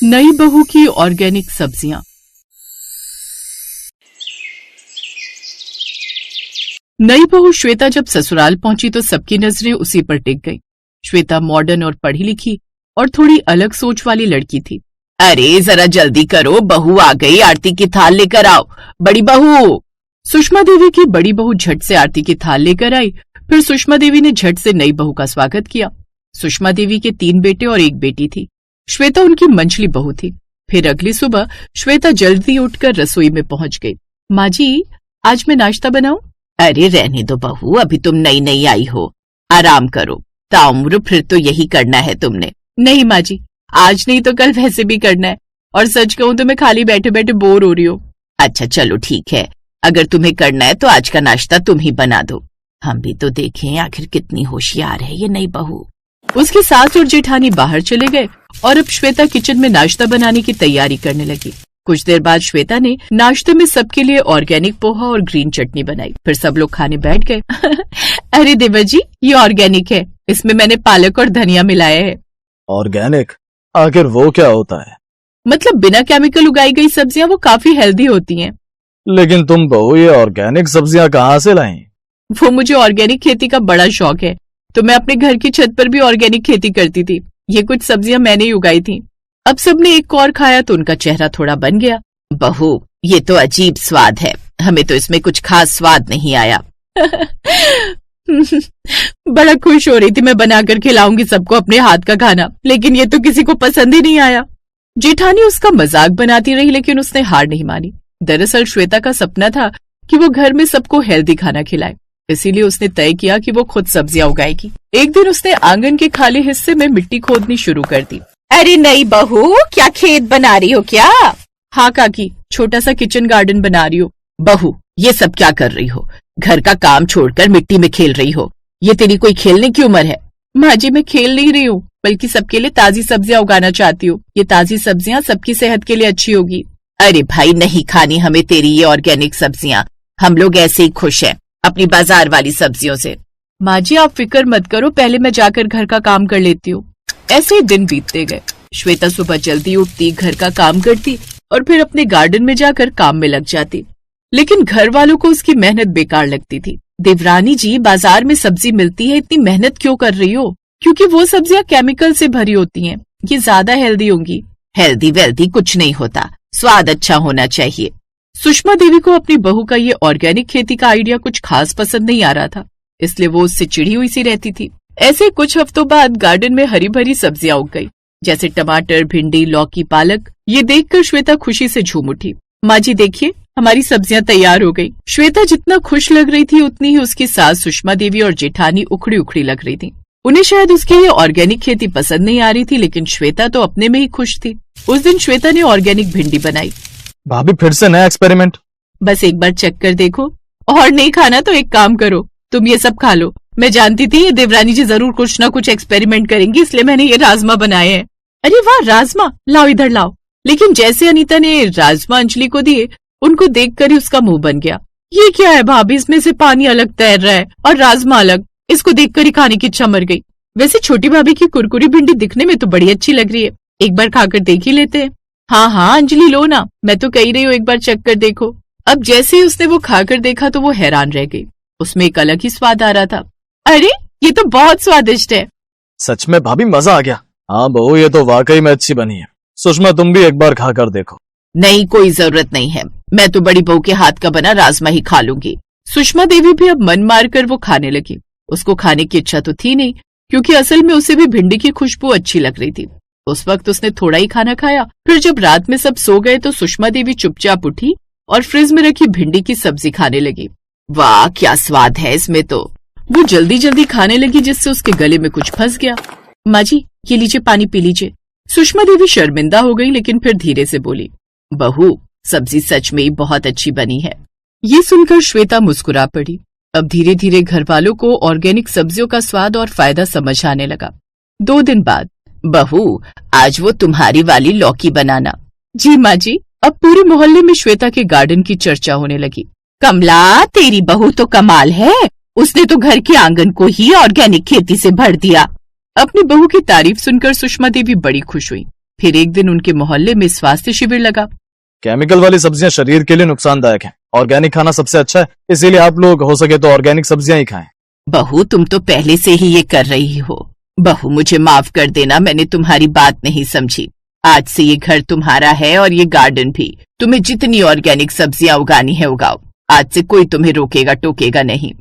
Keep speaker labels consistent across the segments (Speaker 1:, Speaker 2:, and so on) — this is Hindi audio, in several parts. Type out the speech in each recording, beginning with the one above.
Speaker 1: नई बहू की ऑर्गेनिक सब्जियां। नई बहू श्वेता जब ससुराल पहुंची तो सबकी नजरें उसी पर टिक गईं। श्वेता मॉडर्न और पढ़ी लिखी और थोड़ी अलग सोच वाली लड़की थी।
Speaker 2: अरे जरा जल्दी करो, बहू आ गई, आरती की थाल लेकर आओ। बड़ी बहू।
Speaker 1: सुषमा देवी की बड़ी बहू झट से आरती की थाल लेकर आई। फिर सुषमा देवी ने झट से नई बहू का स्वागत किया। सुषमा देवी के 3 बेटे और 1 बेटी थी। श्वेता उनकी मंझली बहू थी। फिर अगली सुबह श्वेता जल्दी उठकर रसोई में पहुंच गई। माँ जी, आज मैं नाश्ता बनाऊं?
Speaker 2: अरे रहने दो बहू, अभी तुम नई नई आई हो, आराम करो। ताउम्र फिर तो यही करना है तुमने।
Speaker 1: नहीं माँ जी, आज नहीं तो कल वैसे भी करना है, और सच कहूं तो मैं खाली बैठे बैठे बोर हो रही हूँ।
Speaker 2: अच्छा चलो ठीक है, अगर तुम्हें करना है तो आज का नाश्ता तुम ही बना दो। हम भी तो देखें आखिर कितनी होशियार है ये नई बहू।
Speaker 1: उसकी सास और जेठानी बाहर चले गए और अब श्वेता किचन में नाश्ता बनाने की तैयारी करने लगी। कुछ देर बाद श्वेता ने नाश्ते में सबके लिए ऑर्गेनिक पोहा और ग्रीन चटनी बनाई। फिर सब लोग खाने बैठ गए। अरे देवर जी, ये ऑर्गेनिक है, इसमें मैंने पालक और धनिया मिलाया है।
Speaker 3: ऑर्गेनिक? आखिर वो क्या होता है?
Speaker 1: मतलब बिना केमिकल उगाई गई सब्जियां वो काफी हेल्दी होती हैं।
Speaker 3: लेकिन तुम बहू ये ऑर्गेनिक सब्जियां कहाँ से लाई?
Speaker 1: वो मुझे ऑर्गेनिक खेती का बड़ा शौक है, तो मैं अपने घर की छत पर भी ऑर्गेनिक खेती करती थी। ये कुछ सब्जियां मैंने ही उगाई थी। अब सबने एक और खाया तो उनका चेहरा थोड़ा बन गया।
Speaker 2: बहू, ये तो अजीब स्वाद है, हमें तो इसमें कुछ खास स्वाद नहीं आया।
Speaker 1: बड़ा खुश हो रही थी मैं बनाकर खिलाऊंगी सबको अपने हाथ का खाना, लेकिन ये तो किसी को पसंद ही नहीं आया। जेठानी उसका मजाक बनाती रही, लेकिन उसने हार नहीं मानी। दरअसल श्वेता का सपना था कि वो घर में सबको हेल्दी खाना खिलाए, इसीलिए उसने तय किया कि वो खुद सब्जियां उगाएगी। एक दिन उसने आंगन के खाली हिस्से में मिट्टी खोदनी शुरू कर दी।
Speaker 2: अरे नई बहू, क्या खेत बना रही हो क्या?
Speaker 1: हाँ काकी, छोटा सा किचन गार्डन बना रही हूँ।
Speaker 2: बहू, ये सब क्या कर रही हो? घर का काम छोड़कर मिट्टी में खेल रही हो, ये तेरी कोई खेलने की उम्र है?
Speaker 1: माँ जी, मैं खेल नहीं रही हूँ, बल्कि सबके लिए ताजी सब्जियां उगाना चाहती हूँ। ये ताजी सब्जियां सबकी सेहत के लिए अच्छी होगी।
Speaker 2: अरे भाई, नहीं खानी हमें तेरी ये ऑर्गेनिक सब्जियां, हम लोग ऐसे ही खुश हैं अपनी बाजार वाली सब्जियों से।
Speaker 1: माँ जी, आप फिक्र मत करो, पहले मैं जाकर घर का काम कर लेती हूँ। ऐसे ही दिन बीतते गए। श्वेता सुबह जल्दी उठती, घर का काम करती और फिर अपने गार्डन में जाकर काम में लग जाती। लेकिन घर वालों को उसकी मेहनत बेकार लगती थी। देवरानी जी, बाजार में सब्जी मिलती है, इतनी मेहनत क्यों कर रही हो? क्योंकि वो सब्जियां केमिकल से भरी होती हैं, ये ज्यादा हेल्दी होंगी।
Speaker 2: हेल्दी वेल्दी कुछ नहीं होता, स्वाद अच्छा होना चाहिए।
Speaker 1: सुषमा देवी को अपनी बहू का ये ऑर्गेनिक खेती का आइडिया कुछ खास पसंद नहीं आ रहा था, इसलिए वो उससे चिढ़ी हुई सी रहती थी। ऐसे कुछ हफ्तों बाद गार्डन में हरी भरी सब्जियां उग गई, जैसे टमाटर, भिंडी, लौकी, पालक। ये देखकर श्वेता खुशी से झूम उठी। माँ जी देखिए, हमारी सब्जियां तैयार हो गई। श्वेता जितना खुश लग रही थी, उतनी ही उसकी सास सुषमा देवी और जेठानी उखड़ी उखड़ी लग रही थी। उन्हें शायद उसकी ये ऑर्गेनिक खेती पसंद नहीं आ रही थी, लेकिन श्वेता तो अपने में ही खुश थी। उस दिन श्वेता ने ऑर्गेनिक भिंडी बनाई।
Speaker 3: भाभी, फिर से नया एक्सपेरिमेंट?
Speaker 1: बस एक बार चेक कर देखो, और नहीं खाना तो एक काम करो, तुम ये सब खा लो। मैं जानती थी ये देवरानी जी जरूर कुछ ना कुछ एक्सपेरिमेंट करेंगी, इसलिए मैंने ये राजमा बनाए हैं। अरे वाह, राजमा लाओ, इधर लाओ। लेकिन जैसे अनीता ने राजमा अंजलि को दिए, उनको देखकर ही उसका मुंह बन गया। ये क्या है भाभी, इसमें से पानी अलग तैर रहा है और राजमा अलग। इसको देखकर ही खाने की इच्छा मर गई। वैसे छोटी भाभी की कुरकुरी भिंडी दिखने में तो बड़ी अच्छी लग रही है, एक बार खाकर देख ही लेते हैं। हाँ हाँ अंजलि, लो ना, मैं तो कह रही हूँ एक बार चेक कर देखो। अब जैसे ही उसने वो खाकर देखा तो वो हैरान रह गई। उसमें एक अलग ही स्वाद आ रहा था। अरे ये तो बहुत स्वादिष्ट है।
Speaker 3: सच में भाभी, मजा आ गया। हाँ बहू, ये तो वाकई में अच्छी बनी है। सुषमा, तुम भी एक बार खाकर देखो।
Speaker 2: नहीं, कोई जरूरत नहीं है, मैं तो बड़ी बहू के हाथ का बना राजमा ही खा लूंगी।
Speaker 1: सुषमा देवी भी अब मन मारकर वो खाने लगी। उसको खाने की इच्छा तो थी नहीं, क्योंकि असल में उसे भी भिंडी की खुशबू अच्छी लग रही थी। उस वक्त उसने थोड़ा ही खाना खाया। फिर जब रात में सब सो गए तो सुषमा देवी चुपचाप उठी और फ्रिज में रखी भिंडी की सब्जी खाने लगी।
Speaker 2: वाह, क्या स्वाद है इसमें तो।
Speaker 1: वो जल्दी जल्दी खाने लगी, जिससे उसके गले में कुछ फंस गया। माँ जी, ये लीजिए, पानी पी लीजिए। सुषमा देवी शर्मिंदा हो गई, लेकिन फिर धीरे से बोली,
Speaker 2: बहू, सब्जी सच में ही बहुत अच्छी बनी है।
Speaker 1: ये सुनकर श्वेता मुस्कुरा पड़ी। अब धीरे धीरे घर वालों को ऑर्गेनिक सब्जियों का स्वाद और फायदा समझ आने लगा। 2 दिन बाद,
Speaker 2: बहू, आज वो तुम्हारी वाली लौकी बनाना।
Speaker 1: जी माँ जी। अब पूरे मोहल्ले में श्वेता के गार्डन की चर्चा होने लगी।
Speaker 2: कमला, तेरी बहू तो कमाल है, उसने तो घर के आंगन को ही ऑर्गेनिक खेती से भर दिया।
Speaker 1: अपनी बहू की तारीफ सुनकर सुषमा देवी बड़ी खुश हुई।
Speaker 2: फिर एक दिन उनके मोहल्ले में स्वास्थ्य शिविर लगा।
Speaker 3: केमिकल वाली सब्जियां शरीर के लिए नुकसानदायक हैं। ऑर्गेनिक खाना सबसे अच्छा है, इसीलिए आप लोग हो सके तो ऑर्गेनिक सब्जियां ही खाएं।
Speaker 2: बहू, तुम तो पहले से ही ये कर रही हो। बहू, मुझे माफ कर देना, मैंने तुम्हारी बात नहीं समझी। आज से ये घर तुम्हारा है और ये गार्डन भी। तुम्हें जितनी ऑर्गेनिक सब्जियां उगानी है उगाओ। आज से कोई तुम्हें रोकेगा टोकेगा नहीं।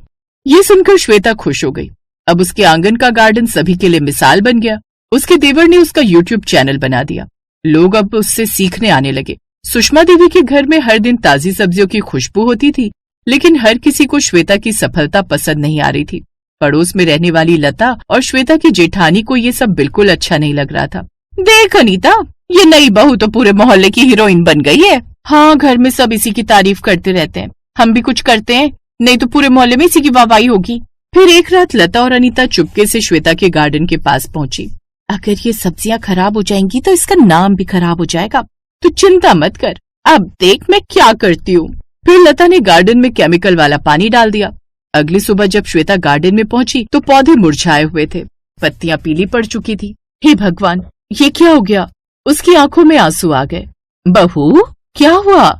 Speaker 1: ये सुनकर श्वेता खुश हो गई। अब उसके आंगन का गार्डन सभी के लिए मिसाल बन गया। उसके देवर ने उसका यूट्यूब चैनल बना दिया। लोग अब उससे सीखने आने लगे। सुषमा देवी के घर में हर दिन ताजी सब्जियों की खुशबू होती थी, लेकिन हर किसी को श्वेता की सफलता पसंद नहीं आ रही थी। पड़ोस में रहने वाली लता और श्वेता की जेठानी को ये सब बिल्कुल अच्छा नहीं लग रहा था। देख अनीता, ये नई बहू तो पूरे मोहल्ले की हीरोइन बन गई है। हाँ, घर में सब इसी की तारीफ करते रहते हैं। हम भी कुछ करते हैं, नहीं तो पूरे मोहल्ले में इसी की वाहवाही होगी। फिर एक रात लता और अनीता चुपके से श्वेता के गार्डन के पास पहुंची। अगर ये सब्जियां खराब हो जाएंगी तो इसका नाम भी खराब हो जाएगा। तो चिंता मत कर, अब देख मैं क्या करती हूँ। फिर लता ने गार्डन में केमिकल वाला पानी डाल दिया। अगली सुबह जब श्वेता गार्डन में पहुंची तो पौधे मुरझाए हुए थे, पत्तियां पीली पड़ चुकी थी। हे भगवान, ये क्या हो गया? उसकी आंखों में आंसू आ गए। बहू, क्या हुआ?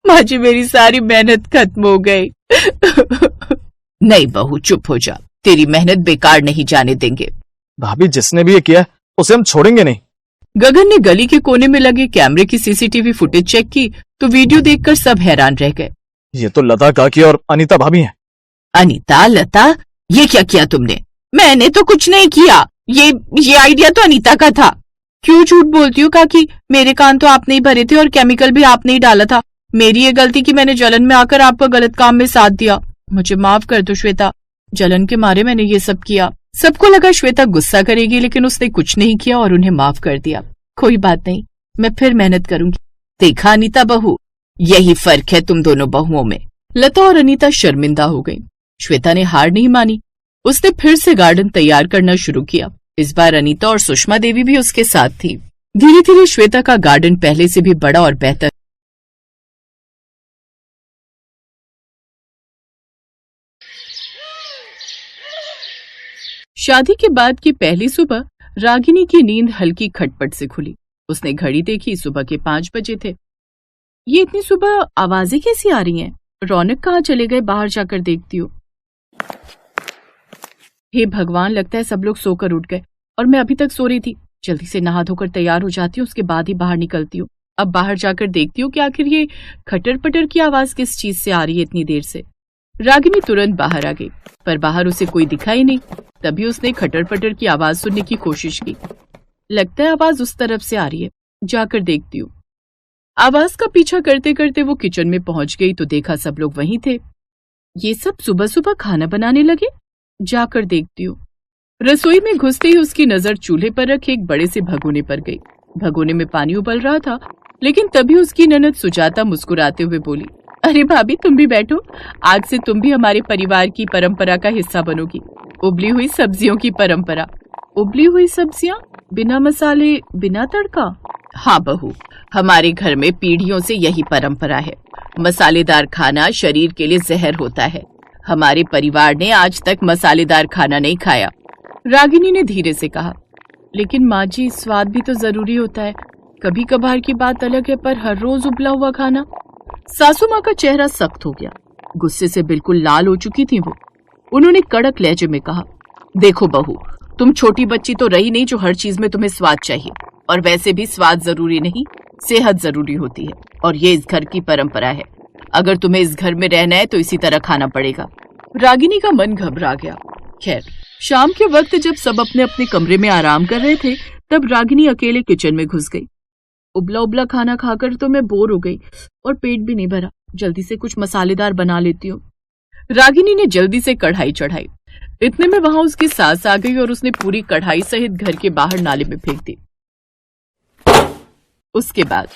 Speaker 1: माँ जी, मेरी सारी मेहनत खत्म हो गई।
Speaker 2: नहीं बहू, चुप हो जा, तेरी मेहनत बेकार नहीं जाने देंगे।
Speaker 3: भाभी, जिसने भी ये किया है उसे हम छोड़ेंगे नहीं।
Speaker 1: गगन ने गली के कोने में लगे कैमरे की सीसीटीवी फुटेज चेक की तो वीडियो देखकर सब हैरान रह गए।
Speaker 3: ये तो लता काकी और अनीता भाभी हैं।
Speaker 2: अनीता, लता, ये क्या किया तुमने?
Speaker 1: मैंने तो कुछ नहीं किया, ये आइडिया तो अनीता का था। क्यों झूठ बोलती हो काकी? मेरे कान तो आपने ही भरे थे और केमिकल भी आपने ही डाला था। मेरी ये गलती कि मैंने जलन में आकर आपका गलत काम में साथ दिया। मुझे माफ कर दो श्वेता, जलन के मारे मैंने ये सब किया। सबको लगा श्वेता गुस्सा करेगी, लेकिन उसने कुछ नहीं किया और उन्हें माफ कर दिया। कोई बात नहीं, मैं फिर मेहनत करूंगी।
Speaker 2: देखा अनीता बहू, यही फर्क है तुम दोनों बहुओं में।
Speaker 1: लता और अनीता शर्मिंदा हो गईं। श्वेता ने हार नहीं मानी। उसने फिर से गार्डन तैयार करना शुरू किया। इस बार अनीता और सुषमा देवी भी उसके साथ थी। धीरे धीरे श्वेता का गार्डन पहले से भी बड़ा और बेहतर। शादी के बाद की पहली सुबह रागिनी की नींद हल्की खटपट से खुली। उसने घड़ी देखी, सुबह के 5 बजे थे। ये इतनी सुबह आवाजें कैसी आ रही हैं? रौनक कहाँ चले गए? बाहर जाकर देखती हूँ। हे भगवान, लगता है सब लोग सोकर उठ गए और मैं अभी तक सो रही थी। जल्दी से नहा धोकर तैयार हो जाती हूँ, उसके बाद ही बाहर निकलती हूँ। अब बाहर जाकर देखती हूँ कि आखिर ये खटर पटर की आवाज किस चीज से आ रही है इतनी देर से। रागिनी तुरंत बाहर आ गई, पर बाहर उसे कोई दिखाई नहीं। तभी उसने खटर पटर की आवाज सुनने की कोशिश की। लगता है आवाज उस तरफ से आ रही है, जाकर देखती हूँ। आवाज का पीछा करते करते वो किचन में पहुंच गई तो देखा सब लोग वहीं थे। ये सब सुबह सुबह खाना बनाने लगे। जाकर देखती हूँ। रसोई में घुसते ही उसकी नजर चूल्हे पर रखे एक बड़े से भगोने पर गई। भगोने में पानी उबल रहा था, लेकिन तभी उसकी ननद सुजाता मुस्कुराते हुए बोली, अरे भाभी, तुम भी बैठो। आज से तुम भी हमारे परिवार की परंपरा का हिस्सा बनोगी। उबली हुई सब्जियों की परंपरा। उबली हुई सब्जियां? बिना मसाले, बिना तड़का?
Speaker 2: हाँ बहू, हमारे घर में पीढ़ियों से यही परंपरा है। मसालेदार खाना शरीर के लिए जहर होता है। हमारे परिवार ने आज तक मसालेदार खाना नहीं खाया।
Speaker 1: रागिनी ने धीरे से कहा, लेकिन माँ जी, स्वाद भी तो जरूरी होता है। कभी कभार की बात अलग है, पर हर रोज उबला हुआ खाना। सासू माँ का चेहरा सख्त हो गया। गुस्से से बिल्कुल लाल हो चुकी थी वो। उन्होंने कड़क लहजे में कहा, देखो बहू, तुम छोटी बच्ची तो रही नहीं जो हर चीज में तुम्हें स्वाद चाहिए। और वैसे भी स्वाद जरूरी नहीं, सेहत जरूरी होती है। और ये इस घर की परंपरा है। अगर तुम्हें इस घर में रहना है तो इसी तरह खाना पड़ेगा। रागिनी का मन घबरा गया। खैर, शाम के वक्त जब सब अपने अपने कमरे में आराम कर रहे थे, तब रागिनी अकेले किचन में घुस गई। उबला उबला खाना खाकर तो मैं बोर हो गई और पेट भी नहीं भरा। जल्दी से कुछ मसालेदार बना लेती हूँ। रागिनी ने जल्दी से कढ़ाई चढ़ाई। इतने में वहां उसकी सास आ गई और उसने पूरी कढ़ाई सहित घर के बाहर नाले में फेंक दी। उसके बाद,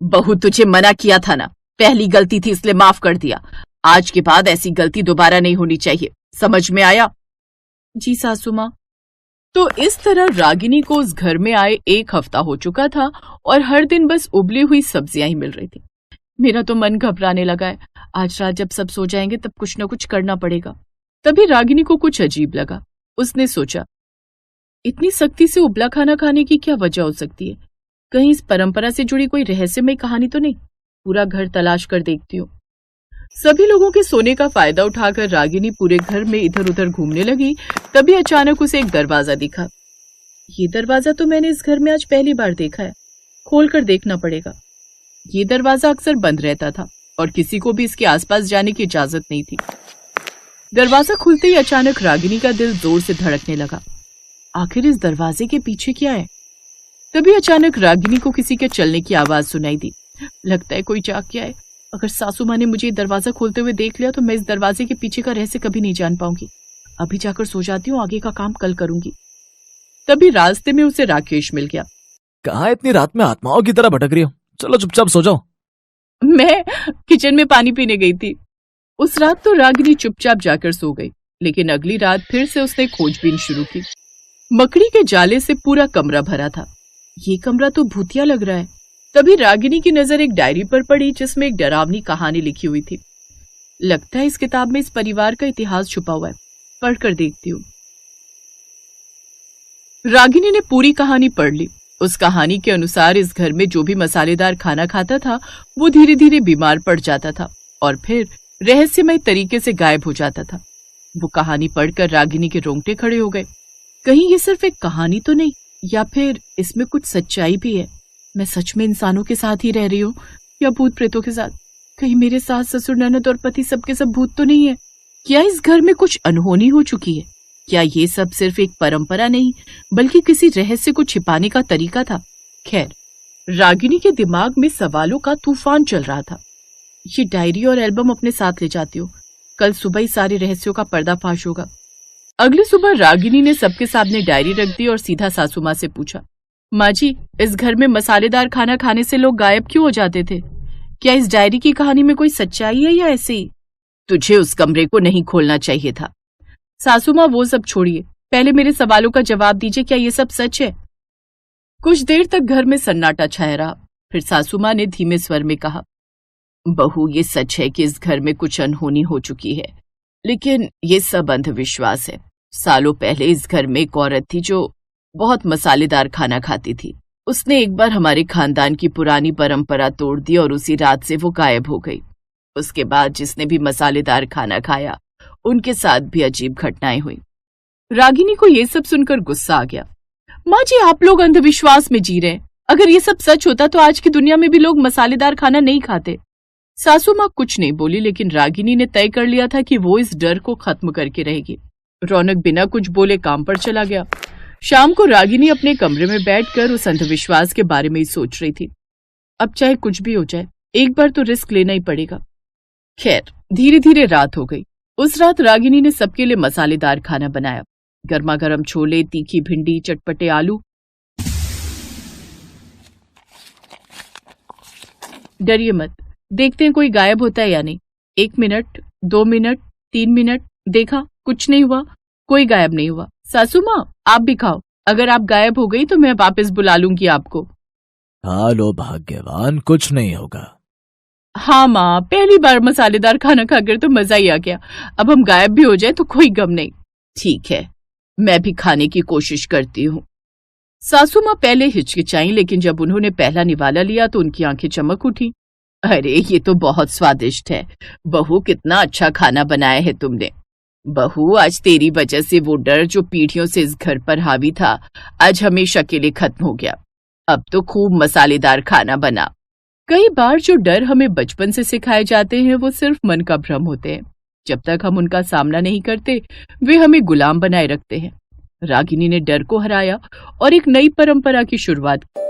Speaker 2: बहू, तुझे मना किया था ना, पहली गलती थी इसलिए माफ कर दिया। आज के बाद ऐसी गलती दोबारा नहीं होनी चाहिए, समझ में आया?
Speaker 1: जी सासू माँ। तो इस तरह रागिनी को उस घर में आए 1 हफ्ता हो चुका था और हर दिन बस उबली हुई सब्जियां ही मिल रही थी। मेरा तो मन घबराने लगा है। आज रात जब सब सो जाएंगे तब कुछ न कुछ करना पड़ेगा। तभी रागिनी को कुछ अजीब लगा। उसने सोचा, इतनी सख्ती से उबला खाना खाने की क्या वजह हो सकती है? कहीं इस परंपरा से जुड़ी कोई रहस्यमय कहानी तो नहीं? पूरा घर तलाश कर देखती हूँ। सभी लोगों के सोने का फायदा उठाकर रागिनी पूरे घर में इधर उधर घूमने लगी। तभी अचानक उसे एक दरवाजा दिखा। ये दरवाजा तो मैंने इस घर में आज पहली बार देखा है, खोलकर देखना पड़ेगा। ये दरवाजा अक्सर बंद रहता था और किसी को भी इसके आसपास जाने की इजाजत नहीं थी। दरवाजा खुलते ही अचानक रागिनी का दिल जोर से धड़कने लगा। आखिर इस दरवाजे के पीछे क्या है? तभी अचानक रागिनी को किसी के चलने की आवाज सुनाई दी। लगता है कोई जाग गया है। अगर सासू माँ ने मुझे दरवाजा खोलते हुए देख लिया तो मैं इस दरवाजे के पीछे का रहस्य कभी नहीं जान पाऊंगी। अभी जाकर सो जाती हूँ, आगे का काम कल करूंगी। तभी रास्ते में उसे राकेश मिल गया।
Speaker 3: कहाँ इतनी रात में आत्माओं की तरह भटक रही हो? चलो चुपचाप सो जाओ।
Speaker 1: मैं किचन में पानी पीने गई थी। उस रात तो रागिनी चुपचाप जाकर सो गई, लेकिन अगली रात फिर से उसने खोजबीन शुरू की। मकड़ी के जाले से पूरा कमरा भरा था। ये कमरा तो भूतिया लग रहा है। तभी रागिनी की नजर एक डायरी पर पड़ी जिसमें एक डरावनी कहानी लिखी हुई थी। लगता है इस किताब में इस परिवार का इतिहास छुपा हुआ है, पढ़कर देखती हूँ। रागिनी ने पूरी कहानी पढ़ ली। उस कहानी के अनुसार इस घर में जो भी मसालेदार खाना खाता था वो धीरे धीरे बीमार पड़ जाता था और फिर रहस्यमय तरीके से गायब हो जाता था। वो कहानी पढ़कर रागिनी के रोंगटे खड़े हो गए। कहीं ये सिर्फ एक कहानी तो नहीं, या फिर इसमें कुछ सच्चाई भी है? मैं सच में इंसानों के साथ ही रह रही हूँ या भूत प्रेतों के साथ? कहीं मेरे सास ससुर ननद और पति सबके सब भूत तो नहीं है? क्या इस घर में कुछ अनहोनी हो चुकी है? क्या ये सब सिर्फ एक परंपरा नहीं बल्कि किसी रहस्य को छिपाने का तरीका था? खैर, रागिनी के दिमाग में सवालों का तूफान चल रहा था। ये डायरी और एल्बम अपने साथ ले जाती हूँ, कल सुबह ही सारे रहस्यों का पर्दाफाश होगा। अगली सुबह रागिनी ने सबके सामने डायरी रख दी और सीधा सासू माँ से पूछा, माँ जी, इस घर में मसालेदार खाना खाने से लोग गायब क्यों हो जाते थे? क्या इस डायरी की कहानी में कोई सच्चाई है या ऐसे ही?
Speaker 2: तुझे उस कमरे को नहीं खोलना चाहिए था।
Speaker 1: सासू माँ वो सब छोड़िए, पहले मेरे सवालों का जवाब दीजिए, क्या ये सब सच है? कुछ देर तक घर में सन्नाटा छाया रहा। फिर सासू माँ ने धीमे स्वर में कहा,
Speaker 2: बहू, ये सच है कि इस घर में कुछ अनहोनी हो चुकी है, लेकिन ये सब अंधविश्वास है। सालों पहले इस घर में एक औरत थी जो बहुत मसालेदार खाना खाती थी। उसने एक बार हमारे खानदान की पुरानी परंपरा तोड़ दी और उसी रात से वो गायब हो गई। उसके बाद जिसने भी मसालेदार खाना खाया उनके साथ भी अजीब घटनाएं हुई।
Speaker 1: रागिनी को ये सब सुनकर गुस्सा आ गया। माँ जी, आप लोग अंधविश्वास में जी रहे हैं। अगर ये सब सच होता तो आज की दुनिया में भी लोग मसालेदार खाना नहीं खाते। सासू माँ कुछ नहीं बोली, लेकिन रागिनी ने तय कर लिया था कि वो इस डर को खत्म करके रहेगी। रौनक बिना कुछ बोले काम पर चला गया। शाम को रागिनी अपने कमरे में बैठकर उस अंधविश्वास के बारे में ही सोच रही थी। अब चाहे कुछ भी हो जाए, एक बार तो रिस्क लेना ही पड़ेगा। खैर, धीरे धीरे रात हो गई। उस रात रागिनी ने सबके लिए मसालेदार खाना बनाया। गर्मा गर्म छोले, तीखी भिंडी, चटपटे आलू। डरिए मत, देखते हैं कोई गायब होता है या नहीं। 1 मिनट, 2 मिनट, 3 मिनट, देखा कुछ नहीं हुआ, कोई गायब नहीं हुआ। सासू माँ, आप भी खाओ। अगर आप गायब हो गई तो मैं वापस बुला लूंगी आपको।
Speaker 3: हाँ लो भाग्यवान, कुछ नहीं होगा।
Speaker 1: हाँ माँ, पहली बार मसालेदार खाना खाकर तो मजा ही आ गया। अब हम गायब भी हो जाए तो कोई गम नहीं।
Speaker 2: ठीक है, मैं भी खाने की कोशिश करती हूँ।
Speaker 1: सासू माँ पहले हिचकिचाई, लेकिन जब उन्होंने पहला निवाला लिया तो उनकी आंखें चमक उठी।
Speaker 2: अरे, ये तो बहुत स्वादिष्ट है। बहू, कितना अच्छा खाना बनाया है तुमने। बहू, आज तेरी वजह से वो डर जो पीढ़ियों से इस घर पर हावी था आज हमेशा के लिए खत्म हो गया। अब तो खूब मसालेदार खाना बना।
Speaker 1: कई बार जो डर हमें बचपन से सिखाए जाते हैं वो सिर्फ मन का भ्रम होते हैं। जब तक हम उनका सामना नहीं करते वे हमें गुलाम बनाए रखते हैं। रागिनी ने डर को हराया और एक नई परंपरा की शुरुआत की।